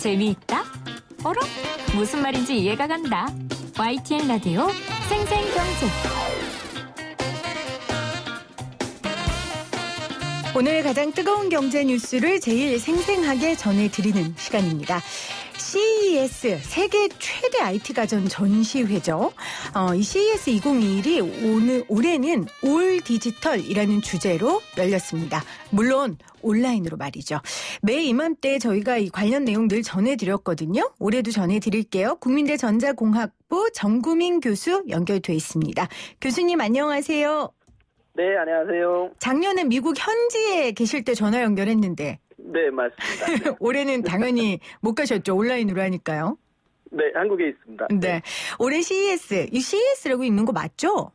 재미있다? 어라? 무슨 말인지 이해가 간다. YTN 라디오 생생경제. 오늘 가장 뜨거운 경제 뉴스를 제일 생생하게 전해드리는 시간입니다. CES, 세계 최대 IT 가전 전시회죠. 이 CES 2021이 올해는 올 디지털이라는 주제로 열렸습니다. 물론 온라인으로 말이죠. 매 이맘때 저희가 이 관련 내용 늘 전해드렸거든요. 올해도 전해드릴게요. 국민대 전자공학부 정구민 교수 연결돼 있습니다. 교수님 안녕하세요. 네, 안녕하세요. 작년에 미국 현지에 계실 때 전화 연결했는데 네, 맞습니다. 네. 올해는 당연히 못 가셨죠. 온라인으로 하니까요. 네, 한국에 있습니다. 네. 올해 CES, 이 CES라고 읽는 거 맞죠?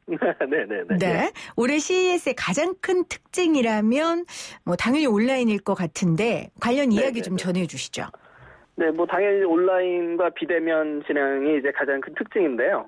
네네네. 네. 올해 CES의 가장 큰 특징이라면 뭐 당연히 온라인일 것 같은데 관련 이야기 좀 전해주시죠. 네, 뭐 당연히 온라인과 비대면 진행이 이제 가장 큰 특징인데요.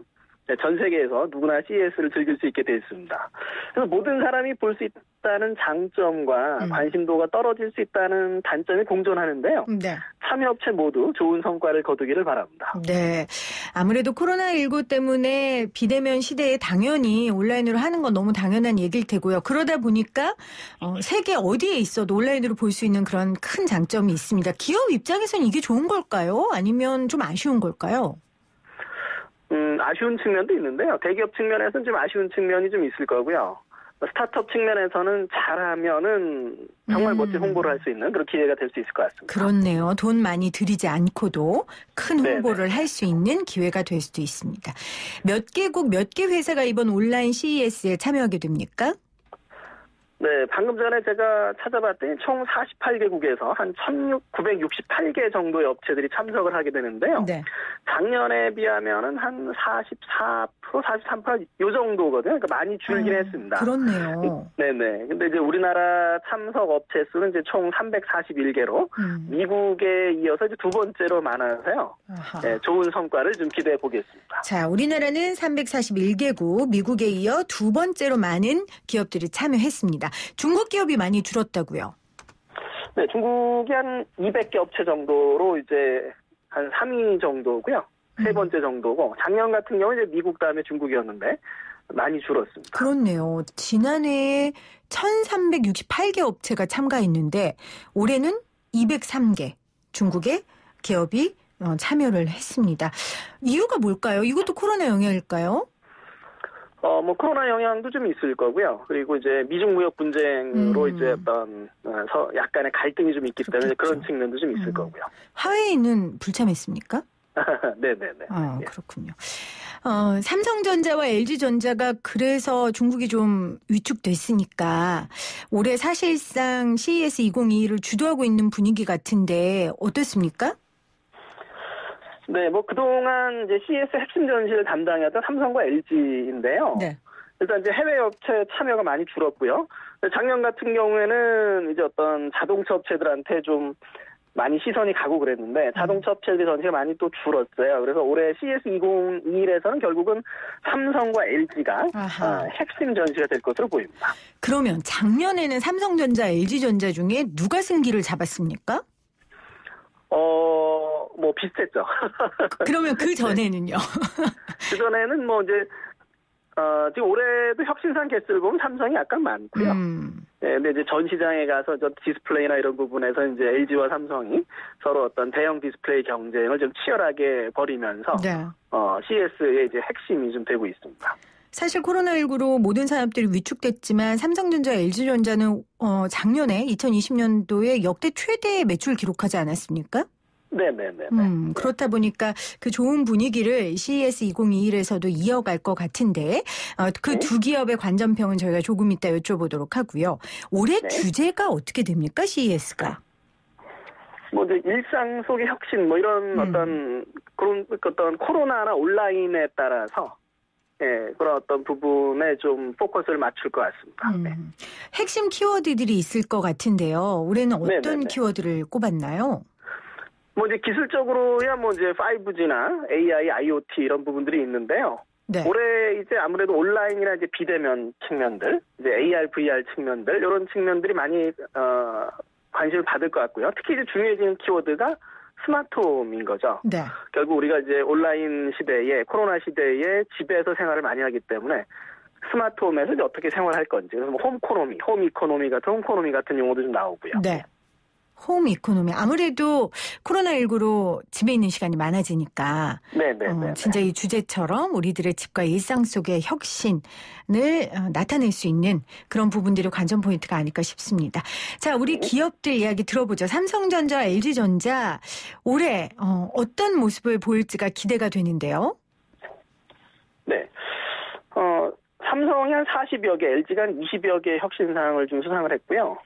네, 전 세계에서 누구나 CES를 즐길 수 있게 되어 있습니다. 그래서 모든 사람이 볼 수 있다는 장점과 관심도가 떨어질 수 있다는 단점이 공존하는데요. 네. 참여업체 모두 좋은 성과를 거두기를 바랍니다. 네. 아무래도 코로나19 때문에 비대면 시대에 당연히 온라인으로 하는 건 너무 당연한 얘기일 테고요. 그러다 보니까 세계 어디에 있어도 온라인으로 볼 수 있는 그런 큰 장점이 있습니다. 기업 입장에서는 이게 좋은 걸까요? 아니면 좀 아쉬운 걸까요? 아쉬운 측면도 있는데요. 대기업 측면에서는 좀 아쉬운 측면이 좀 있을 거고요. 스타트업 측면에서는 잘하면은 정말 멋진 홍보를 할 수 있는 그런 기회가 될 수 있을 것 같습니다. 그렇네요. 돈 많이 들이지 않고도 큰 홍보를 할 수 있는 기회가 될 수도 있습니다. 몇 개국, 몇 개 회사가 이번 온라인 CES에 참여하게 됩니까? 네, 방금 전에 제가 찾아봤더니 총 48개국에서 한 1,968개 정도의 업체들이 참석을 하게 되는데요. 네. 작년에 비하면은 한 44%, 43%요 정도거든요. 그러니까 많이 줄긴 했습니다. 그렇네요. 네네. 근데 이제 우리나라 참석 업체 수는 이제 총 341개로 미국에 이어서 이제 두 번째로 많아서요. 네, 좋은 성과를 좀 기대해 보겠습니다. 자, 우리나라는 341개국, 미국에 이어 두 번째로 많은 기업들이 참여했습니다. 중국 기업이 많이 줄었다고요? 네, 중국이 한 200개 업체 정도로 이제 한 3위 정도고요. 세 번째 정도고 작년 같은 경우 이제 미국 다음에 중국이었는데 많이 줄었습니다. 그렇네요. 지난해에 1,368개 업체가 참가했는데 올해는 203개 중국의 기업이 참여를 했습니다. 이유가 뭘까요? 이것도 코로나 영향일까요? 뭐 코로나 영향도 좀 있을 거고요. 그리고 이제 미중 무역 분쟁으로 이제 어떤 약간의 갈등이 좀 있기 때문에 그런 측면도 좀 있을 거고요. 하웨이는 불참했습니까? 네네네. 그렇군요. 삼성전자와 LG전자가 그래서 중국이 좀 위축됐으니까 올해 사실상 CES 2022를 주도하고 있는 분위기 같은데 어떻습니까? 네, 뭐 그동안 이제 CES 핵심 전시를 담당했던 삼성과 LG인데요. 네. 일단 이제 해외 업체 참여가 많이 줄었고요. 작년 같은 경우에는 이제 어떤 자동차 업체들한테 좀 많이 시선이 가고 그랬는데 자동차 업체들 전시가 많이 또 줄었어요. 그래서 올해 CES 2021에서는 결국은 삼성과 LG가 핵심 전시가 될 것으로 보입니다. 그러면 작년에는 삼성전자, LG전자 중에 누가 승기를 잡았습니까? 뭐 비슷했죠. 그러면 그 전에는요? 그 전에는 뭐 이제 지금 올해도 혁신상 개수를 보면 삼성이 약간 많고요. 네, 근데 이제 전시장에 가서 저 디스플레이나 이런 부분에서 이제 LG와 삼성이 서로 어떤 대형 디스플레이 경쟁을 좀 치열하게 벌이면서 CES의 이제 핵심이 좀 되고 있습니다. 사실 코로나19로 모든 산업들이 위축됐지만 삼성전자, LG전자는 작년에 2020년도에 역대 최대 매출 기록하지 않았습니까? 네네네. 그렇다 보니까 그 좋은 분위기를 CES 2021에서도 이어갈 것 같은데 그 두 기업의 관전평은 저희가 조금 이따 여쭤보도록 하고요. 올해 주제가 어떻게 됩니까? CES가? 뭐 이제 일상 속의 혁신 뭐 이런 어떤 코로나나 온라인에 따라서 그런 어떤 부분에 좀 포커스를 맞출 것 같습니다. 핵심 키워드들이 있을 것 같은데요. 올해는 어떤 키워드를 꼽았나요? 뭐 이제 기술적으로야 뭐 이제 5G나 AI, IoT 이런 부분들이 있는데요. 네. 올해 이제 아무래도 온라인이나 이제 비대면 측면들, 이제 AR, VR 측면들 이런 측면들이 많이 관심을 받을 것 같고요. 특히 이제 중요해지는 키워드가 스마트홈인 거죠. 네. 결국 우리가 이제 온라인 시대에 코로나 시대에 집에서 생활을 많이 하기 때문에 스마트홈에서 이제 어떻게 생활할 건지 그래서 뭐 홈이코노미 같은 용어도 좀 나오고요. 네. 홈 이코노미. 아무래도 코로나19로 집에 있는 시간이 많아지니까 진짜 이 주제처럼 우리들의 집과 일상 속의 혁신을 나타낼 수 있는 그런 부분들이 관전 포인트가 아닐까 싶습니다. 자, 우리 기업들 이야기 들어보죠. 삼성전자, LG전자 올해 어떤 모습을 보일지가 기대가 되는데요. 네. 삼성이 한 40여 개, LG가 한 20여 개 혁신사항을 좀 수상을 했고요.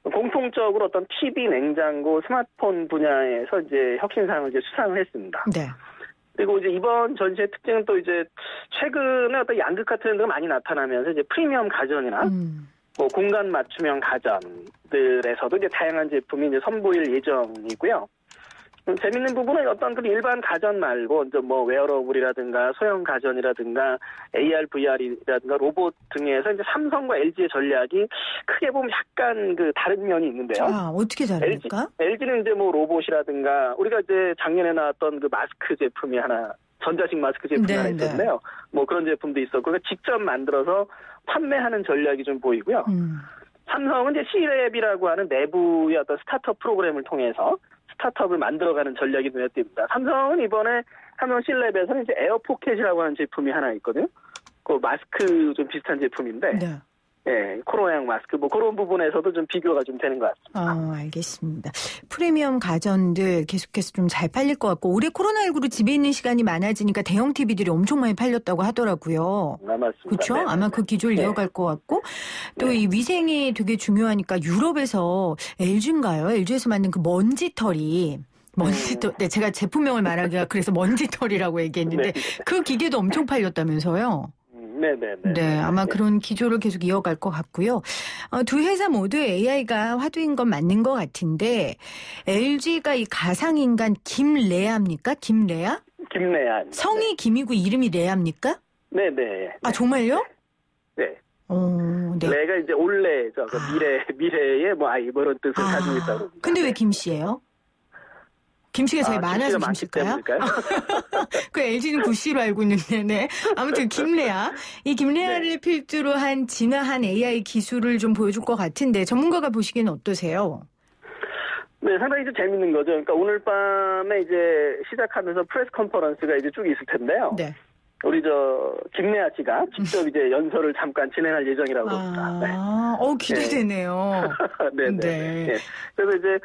공통적으로 어떤 TV, 냉장고, 스마트폰 분야에서 이제 혁신사항을 이제 수상을 했습니다. 네. 그리고 이제 이번 전시의 특징은 또 이제 최근에 어떤 양극화 트렌드가 많이 나타나면서 이제 프리미엄 가전이나 뭐 공간 맞춤형 가전들에서도 이제 다양한 제품이 이제 선보일 예정이고요. 재밌는 부분은 어떤 그 일반 가전 말고 이제 뭐 웨어러블이라든가 소형 가전이라든가 AR, VR이라든가 로봇 등에서 이제 삼성과 LG의 전략이 크게 보면 약간 그 다른 면이 있는데요. 아, 어떻게 다릅니까? LG는 이제 뭐 로봇이라든가 우리가 이제 작년에 나왔던 그 마스크 제품이 하나 전자식 마스크 제품이 하나 있었는데요. 뭐 그런 제품도 있었고 그러니까 직접 만들어서 판매하는 전략이 좀 보이고요. 삼성은 이제 C랩이라고 하는 내부의 어떤 스타트업 프로그램을 통해서 스타트업을 만들어가는 전략이 눈에 띕니다. 삼성은 이번에 삼성 C랩에서는 이제 에어포켓이라고 하는 제품이 하나 있거든요. 그 마스크 좀 비슷한 제품인데, 예, 코로나형 마스크 뭐 그런 부분에서도 좀 비교가 좀 되는 것 같습니다. 알겠습니다. 프리미엄 가전들 계속해서 좀 잘 팔릴 것 같고 올해 코로나19로 집에 있는 시간이 많아지니까 대형 TV들이 엄청 많이 팔렸다고 하더라고요. 맞습니다. 그렇죠? 아마 그 기조를 이어갈 것 같고 또 이 위생이 되게 중요하니까 유럽에서 LG인가요? LG에서 만든 그 먼지털이 네, 제가 제품명을 말하기가 그래서 먼지털이라고 얘기했는데 그 기계도 엄청 팔렸다면서요? 네, 아마 그런 기조를 계속 이어갈 것 같고요. 두 회사 모두 AI가 화두인 건 맞는 것 같은데 LG가 이 가상인간 김레아입니까? 김레아? 김레아. 성이 김이고 이름이 레아입니까? 네네. 아, 정말요? 네. 네. 레가 이제 올레죠. 그 미래의 뭐 아이 뭐 이런 뜻을 가지고 있다고. 근데 왜 김씨예요? 김씨가 제일 많아서 김씨일까요? 그 LG는 구씨로 알고 있는데, 네. 아무튼 김레아. 이 김레아를 필두로 한 진화한 AI 기술을 좀 보여줄 것 같은데 전문가가 보시기에는 어떠세요? 네, 상당히 좀 재밌는 거죠. 그러니까 오늘 밤에 이제 시작하면서 프레스 컨퍼런스가 이제 쭉 있을 텐데요. 네. 우리 김레아 씨가 직접 이제 연설을 잠깐 진행할 예정이라고 합니다. 기대되네요. 네. 그래서 이제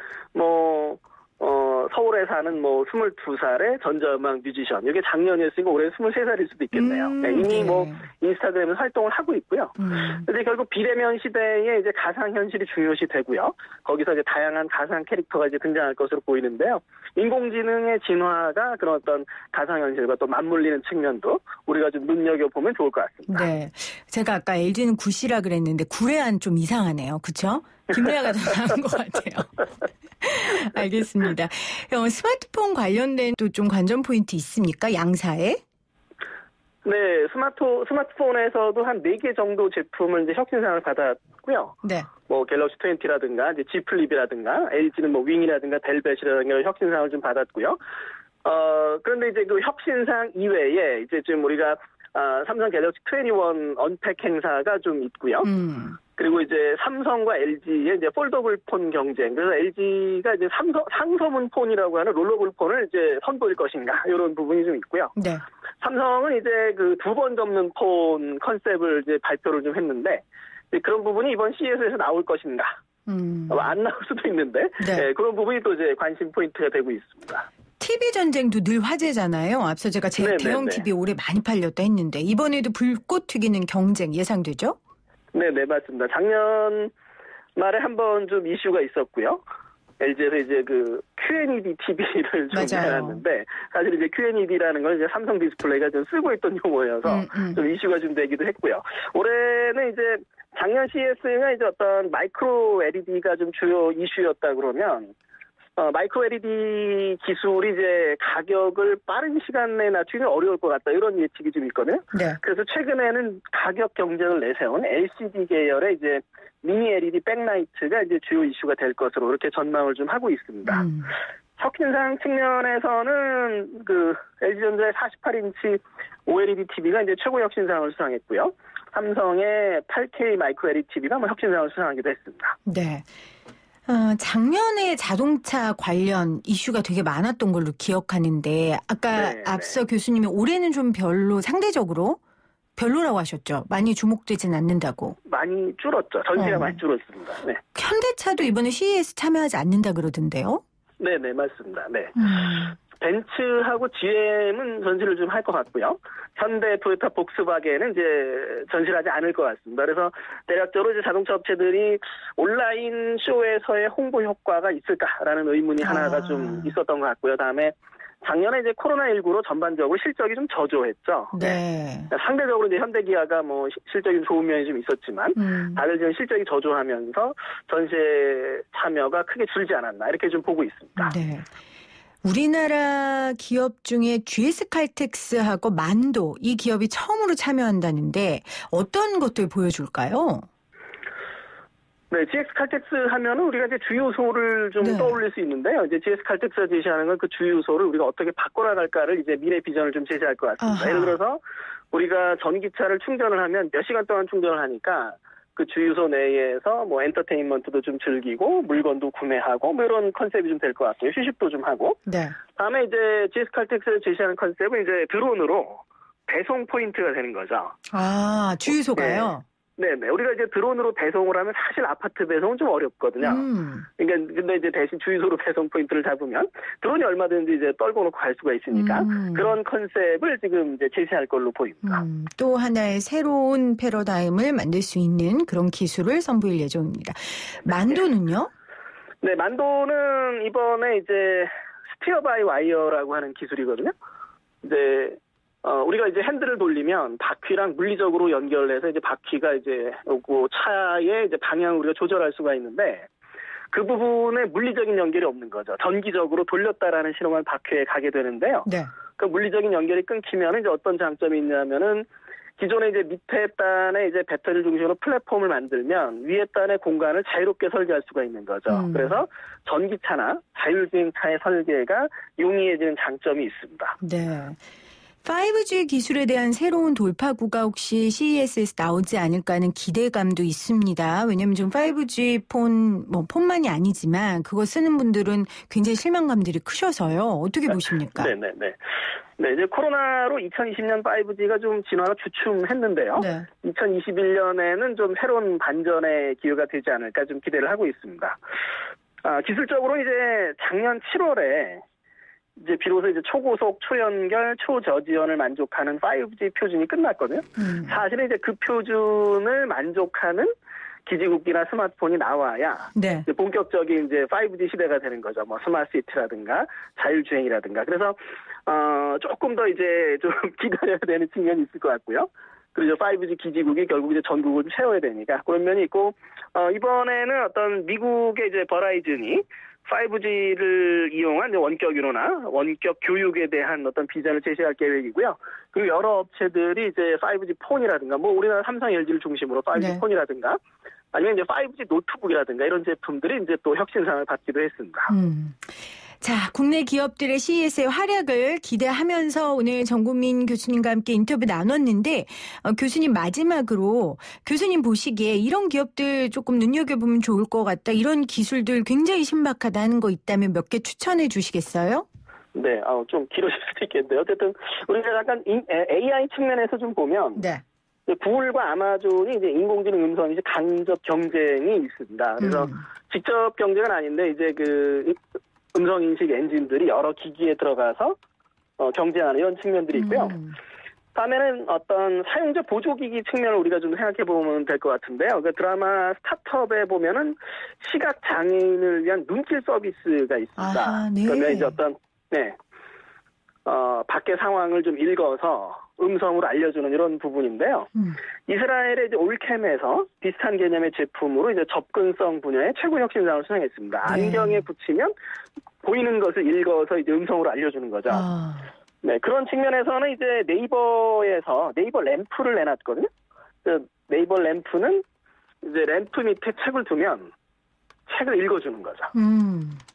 서울에 사는 22살의 전자음악 뮤지션. 이게 작년이었으니까 올해 23살일 수도 있겠네요. 이미 인스타그램에서 활동을 하고 있고요. 근데 결국 비대면 시대에 이제 가상현실이 중요시 되고요. 거기서 이제 다양한 가상 캐릭터가 이제 등장할 것으로 보이는데요. 인공지능의 진화가 그런 어떤 가상현실과 또 맞물리는 측면도 우리가 좀 눈여겨보면 좋을 것 같습니다. 네. 제가 아까 LG는 구씨라 그랬는데 구레안 좀 이상하네요. 그렇죠? 김레아가 더 나은 것 같아요. 알겠습니다. 스마트폰 관련된 또 좀 관전 포인트 있습니까? 양사에? 네, 스마트폰에서도 한 4개 정도 제품을 이제 혁신상을 받았고요. 네. 갤럭시 20라든가, 이제 G 플립이라든가, LG는 윙이라든가, 델벳이라든가 혁신상을 좀 받았고요. 그런데 이제 그 혁신상 이외에 이제 좀 우리가 삼성 갤럭시 21 언팩 행사가 좀 있고요. 그리고 이제 삼성과 LG의 이제 폴더블 폰 경쟁. 그래서 LG가 이제 상소문 폰이라고 하는 롤러블 폰을 이제 선보일 것인가 이런 부분이 좀 있고요. 네. 삼성은 이제 그 2번 접는 폰 컨셉을 이제 발표를 좀 했는데 그런 부분이 이번 CES에서 나올 것인가. 안 나올 수도 있는데 그런 부분이 또 이제 관심 포인트가 되고 있습니다. TV 전쟁도 늘 화제잖아요. 앞서 제가 대형 TV 올해 많이 팔렸다 했는데 이번에도 불꽃 튀기는 경쟁 예상되죠? 네, 맞습니다. 작년 말에 한번 좀 이슈가 있었고요. LG에서 이제 그 QNED TV를 좀 해놨는데 사실 이제 QNED라는 건 이제 삼성 디스플레이가 좀 쓰고 있던 용어여서 좀 이슈가 좀 되기도 했고요. 올해는 이제 작년 CES가 이제 어떤 마이크로 LED가 좀 주요 이슈였다 그러면 마이크로 LED 기술이 이제 가격을 빠른 시간 내에 낮추기는 어려울 것 같다. 이런 예측이 좀 있거든요. 네. 그래서 최근에는 가격 경쟁을 내세운 LCD 계열의 이제 미니 LED 백라이트가 이제 주요 이슈가 될 것으로 이렇게 전망을 좀 하고 있습니다. 혁신상 측면에서는 LG전자의 48인치 OLED TV가 이제 최고 혁신상을 수상했고요. 삼성의 8K 마이크로 LED TV가 혁신상을 수상하기도 했습니다. 네. 작년에 자동차 관련 이슈가 되게 많았던 걸로 기억하는데 아까 앞서 교수님이 올해는 좀 상대적으로 별로라고 하셨죠. 많이 주목되진 않는다고. 많이 줄었죠. 전시가 많이 줄었습니다. 네. 현대차도 이번에 CES 참여하지 않는다 그러던데요? 네네, 맞습니다. 네. 벤츠하고 GM은 전시를 좀 할 것 같고요. 현대, 토요타, 복스바겐은 이제 전시를 하지 않을 것 같습니다. 그래서 대략적으로 이제 자동차 업체들이 온라인 쇼에서의 홍보 효과가 있을까라는 의문이 하나가 좀 있었던 것 같고요. 다음에 작년에 이제 코로나19로 전반적으로 실적이 좀 저조했죠. 네. 상대적으로 이제 현대기아가 실적이 좋은 면이 좀 있었지만 다들 지금 실적이 저조하면서 전시에 참여가 크게 줄지 않았나 이렇게 좀 보고 있습니다. 네. 우리나라 기업 중에 GS 칼텍스하고 만도 이 기업이 처음으로 참여한다는데 어떤 것들 보여줄까요? 네, GS 칼텍스 하면은 우리가 이제 주유소를 좀 떠올릴 수 있는데요. 이제 GS 칼텍스가 제시하는 건 그 주유소를 우리가 어떻게 바꿔나갈까를 이제 미래 비전을 좀 제시할 것 같습니다. 예를 들어서 우리가 전기차를 충전을 하면 몇 시간 동안 충전을 하니까 그 주유소 내에서 엔터테인먼트도 좀 즐기고 물건도 구매하고 이런 컨셉이 좀 될 것 같고요. 휴식도 좀 하고. 네. 다음에 이제 GS 칼텍스가 제시하는 컨셉은 이제 드론으로 배송 포인트가 되는 거죠. 아, 주유소가요? 네네. 우리가 이제 드론으로 배송을 하면 사실 아파트 배송은 좀 어렵거든요. 그러니까 근데 이제 대신 주유소로 배송 포인트를 잡으면 드론이 얼마든지 이제 떨궈 놓고 갈 수가 있으니까 그런 컨셉을 지금 이제 제시할 걸로 보입니다. 또 하나의 새로운 패러다임을 만들 수 있는 그런 기술을 선보일 예정입니다. 만도는요? 네, 만도는 이번에 이제 스티어 바이 와이어라고 하는 기술이거든요. 이제 우리가 이제 핸들을 돌리면 바퀴랑 물리적으로 연결해서 이제 바퀴가 이제 차의 이제 방향을 우리가 조절할 수가 있는데 그 부분에 물리적인 연결이 없는 거죠. 전기적으로 돌렸다라는 신호만 바퀴에 가게 되는데요. 네. 그 물리적인 연결이 끊기면 이제 어떤 장점이 있냐면은 기존에 이제 밑에 단에 이제 배터리 중심으로 플랫폼을 만들면 위에 단의 공간을 자유롭게 설계할 수가 있는 거죠. 그래서 전기차나 자율주행차의 설계가 용이해지는 장점이 있습니다. 네. 5G 기술에 대한 새로운 돌파구가 혹시 CES에서 나오지 않을까 하는 기대감도 있습니다. 왜냐하면 지금 5G 폰만이 아니지만 그거 쓰는 분들은 굉장히 실망감들이 크셔서요. 어떻게 보십니까? 네네네. 네, 이제 코로나로 2020년 5G가 좀 진화가 주춤했는데요. 네. 2021년에는 좀 새로운 반전의 기회가 되지 않을까 좀 기대를 하고 있습니다. 기술적으로 이제 작년 7월에 이제 비로소 이제 초고속, 초연결, 초저지연을 만족하는 5G 표준이 끝났거든요. 사실은 이제 그 표준을 만족하는 기지국이나 스마트폰이 나와야 이제 본격적인 이제 5G 시대가 되는 거죠. 스마트 시티라든가 자율주행이라든가. 그래서 조금 더 이제 좀 기다려야 되는 측면이 있을 것 같고요. 그리고 5G 기지국이 결국 이제 전국을 채워야 되니까 그런 면이 있고 이번에는 어떤 미국의 이제 버라이즌이 5G를 이용한 원격 유로나 원격 교육에 대한 어떤 비전을 제시할 계획이고요. 그리고 여러 업체들이 이제 5G 폰이라든가 우리나라 삼성, LG를 중심으로 5G 폰이라든가 아니면 이제 5G 노트북이라든가 이런 제품들이 이제 또 혁신상을 받기도 했습니다. 자, 국내 기업들의 CES의 활약을 기대하면서 오늘 정국민 교수님과 함께 인터뷰 나눴는데 교수님 마지막으로 교수님 보시기에 이런 기업들 조금 눈여겨보면 좋을 것 같다. 이런 기술들 굉장히 신박하다 하는 거 있다면 몇 개 추천해 주시겠어요? 네, 좀 길어질 수도 있겠는데요. 어쨌든 우리가 약간 AI 측면에서 좀 보면 구글과 아마존이 이제 인공지능 음성 이제 간접 경쟁이 있습니다. 그래서 직접 경쟁은 아닌데 이제 그 음성인식 엔진들이 여러 기기에 들어가서 경쟁하는 이런 측면들이 있고요. 다음에는 어떤 사용자 보조기기 측면을 우리가 좀 생각해보면 될 것 같은데요. 그 드라마 스타트업에 보면은 시각장애인을 위한 눈길 서비스가 있습니다. 그러면 이제 어떤, 밖의 상황을 좀 읽어서 음성으로 알려주는 이런 부분인데요. 이스라엘의 이제 올캠에서 비슷한 개념의 제품으로 이제 접근성 분야의 최고 혁신상을 수상했습니다. 안경에 붙이면 보이는 것을 읽어서 이제 음성으로 알려주는 거죠. 네, 그런 측면에서는 이제 네이버에서 네이버 램프를 내놨거든요. 네이버 램프는 이제 램프 밑에 책을 두면 책을 읽어주는 거죠.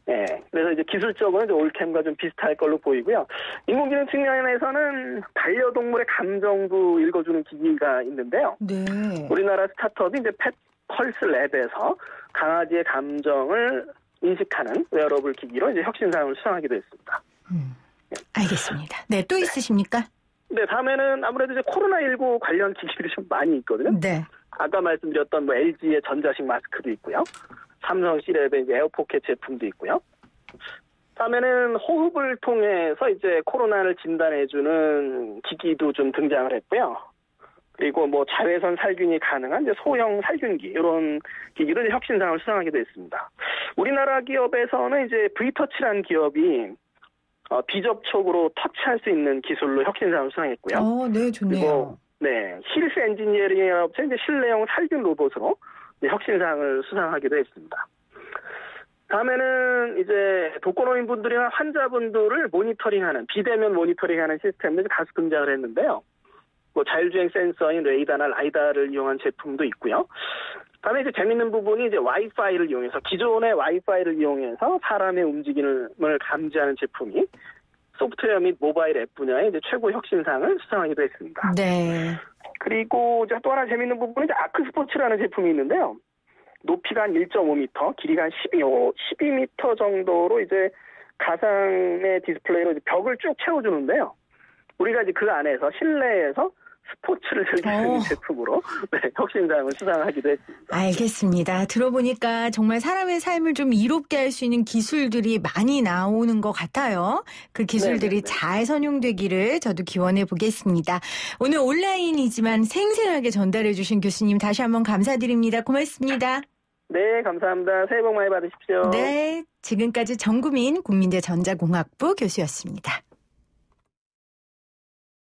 네, 그래서 이제 기술적으로는 이제 올캠과 좀 비슷할 걸로 보이고요. 인공지능 측면에서는 반려동물의 감정도 읽어주는 기기가 있는데요. 네. 우리나라 스타트업이 이제 펫펄스 랩에서 강아지의 감정을 인식하는 웨어러블 기기로 이제 혁신상을 수상하기도 했습니다. 알겠습니다. 네, 또 있으십니까? 네, 다음에는 아무래도 이제 코로나19 관련 기기들이 좀 많이 있거든요. 네. 아까 말씀드렸던 뭐 LG의 전자식 마스크도 있고요. 삼성 C랩의 이제 에어포켓 제품도 있고요. 다음에는 호흡을 통해서 이제 코로나를 진단해주는 기기도 좀 등장을 했고요. 그리고 뭐 자외선 살균이 가능한 이제 소형 살균기 이런 기기를 혁신상을 수상하기도 했습니다. 우리나라 기업에서는 이제 V터치라는 기업이 비접촉으로 터치할 수 있는 기술로 혁신상을 수상했고요. 네, 좋네요. 그리고 네, 힐스 엔지니어링 업체 이제 실내용 살균 로봇으로 혁신상을 수상하기도 했습니다. 다음에는 이제 독거노인분들이나 환자분들을 모니터링하는 비대면 모니터링하는 시스템들이 다수 등장을 했는데요. 뭐 자율주행 센서인 레이다나 라이다를 이용한 제품도 있고요. 다음에 이제 재밌는 부분이 이제 와이파이를 이용해서 기존의 와이파이를 이용해서 사람의 움직임을 감지하는 제품이 소프트웨어 및 모바일 앱 분야의 이제 최고 혁신상을 수상하기도 했습니다. 네. 그리고 이제 또 하나 재밌는 부분은 이제 아크스포츠라는 제품이 있는데요. 높이가 한 1.5m, 길이가 한 12m 정도로 이제 가상의 디스플레이로 이제 벽을 쭉 채워주는데요. 우리가 이제 그 안에서 실내에서 스포츠를 즐길 수 있는 제품으로 혁신상을 수상하기도 했습니다. 알겠습니다. 들어보니까 정말 사람의 삶을 좀 이롭게 할 수 있는 기술들이 많이 나오는 것 같아요. 그 기술들이 잘 선용되기를 저도 기원해 보겠습니다. 오늘 온라인이지만 생생하게 전달해 주신 교수님 다시 한번 감사드립니다. 고맙습니다. 네, 감사합니다. 새해 복 많이 받으십시오. 네, 지금까지 정구민 국민대 전자공학부 교수였습니다.